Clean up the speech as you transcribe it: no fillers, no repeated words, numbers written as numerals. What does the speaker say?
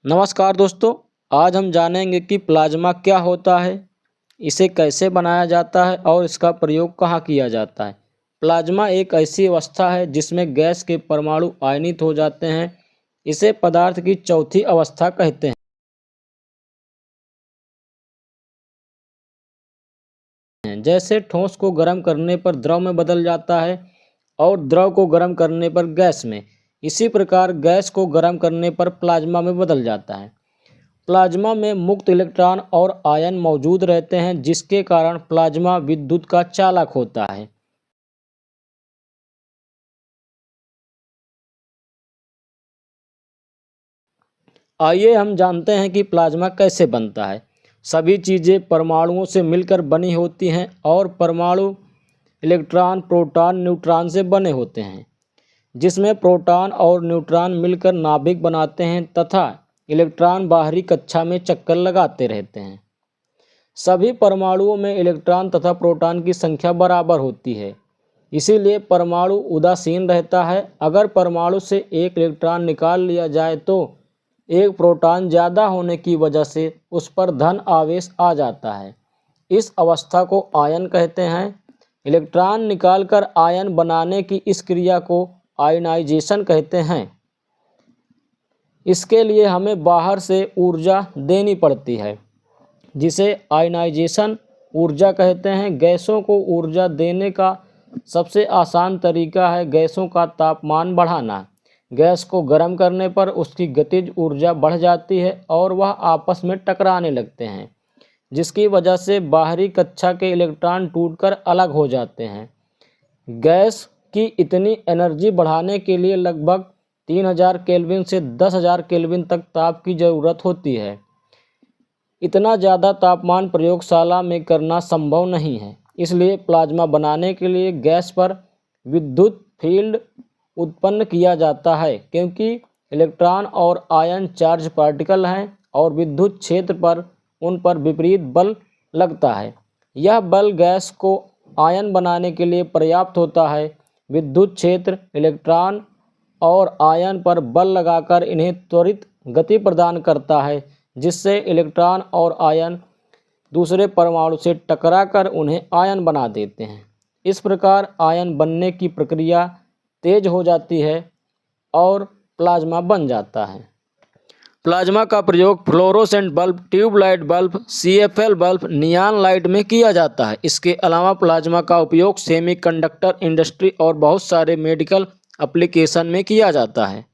नमस्कार दोस्तों, आज हम जानेंगे कि प्लाज्मा क्या होता है, इसे कैसे बनाया जाता है और इसका प्रयोग कहाँ किया जाता है। प्लाज्मा एक ऐसी अवस्था है जिसमें गैस के परमाणु आयनित हो जाते हैं। इसे पदार्थ की चौथी अवस्था कहते हैं। जैसे ठोस को गर्म करने पर द्रव में बदल जाता है और द्रव को गर्म करने पर गैस में, इसी प्रकार गैस को गर्म करने पर प्लाज्मा में बदल जाता है। प्लाज्मा में मुक्त इलेक्ट्रॉन और आयन मौजूद रहते हैं, जिसके कारण प्लाज्मा विद्युत का चालक होता है। आइए हम जानते हैं कि प्लाज्मा कैसे बनता है। सभी चीज़ें परमाणुओं से मिलकर बनी होती हैं और परमाणु इलेक्ट्रॉन, प्रोटॉन, न्यूट्रॉन से बने होते हैं, जिसमें प्रोटॉन और न्यूट्रॉन मिलकर नाभिक बनाते हैं तथा इलेक्ट्रॉन बाहरी कक्षा में चक्कर लगाते रहते हैं। सभी परमाणुओं में इलेक्ट्रॉन तथा प्रोटॉन की संख्या बराबर होती है, इसीलिए परमाणु उदासीन रहता है। अगर परमाणु से एक इलेक्ट्रॉन निकाल लिया जाए तो एक प्रोटॉन ज़्यादा होने की वजह से उस पर धन आवेश आ जाता है। इस अवस्था को आयन कहते हैं। इलेक्ट्रॉन निकालकर आयन बनाने की इस क्रिया को आयनाइजेशन कहते हैं। इसके लिए हमें बाहर से ऊर्जा देनी पड़ती है, जिसे आयनाइजेशन ऊर्जा कहते हैं। गैसों को ऊर्जा देने का सबसे आसान तरीका है गैसों का तापमान बढ़ाना। गैस को गर्म करने पर उसकी गतिज ऊर्जा बढ़ जाती है और वह आपस में टकराने लगते हैं, जिसकी वजह से बाहरी कक्षा के इलेक्ट्रॉन टूटकर अलग हो जाते हैं। गैस की इतनी एनर्जी बढ़ाने के लिए लगभग 3000 केल्विन से 10,000 केल्विन तक ताप की ज़रूरत होती है। इतना ज़्यादा तापमान प्रयोगशाला में करना संभव नहीं है, इसलिए प्लाज्मा बनाने के लिए गैस पर विद्युत फील्ड उत्पन्न किया जाता है, क्योंकि इलेक्ट्रॉन और आयन चार्ज पार्टिकल हैं और विद्युत क्षेत्र पर उन पर विपरीत बल लगता है। यह बल गैस को आयन बनाने के लिए पर्याप्त होता है। विद्युत क्षेत्र इलेक्ट्रॉन और आयन पर बल लगाकर इन्हें त्वरित गति प्रदान करता है, जिससे इलेक्ट्रॉन और आयन दूसरे परमाणु से टकराकर उन्हें आयन बना देते हैं। इस प्रकार आयन बनने की प्रक्रिया तेज हो जाती है और प्लाज्मा बन जाता है। प्लाज्मा का प्रयोग fluorescent bulb, tubelight bulb, CFL bulb, neon light में किया जाता है। इसके अलावा प्लाज्मा का उपयोग सेमीकंडक्टर इंडस्ट्री और बहुत सारे मेडिकल एप्लीकेशन में किया जाता है।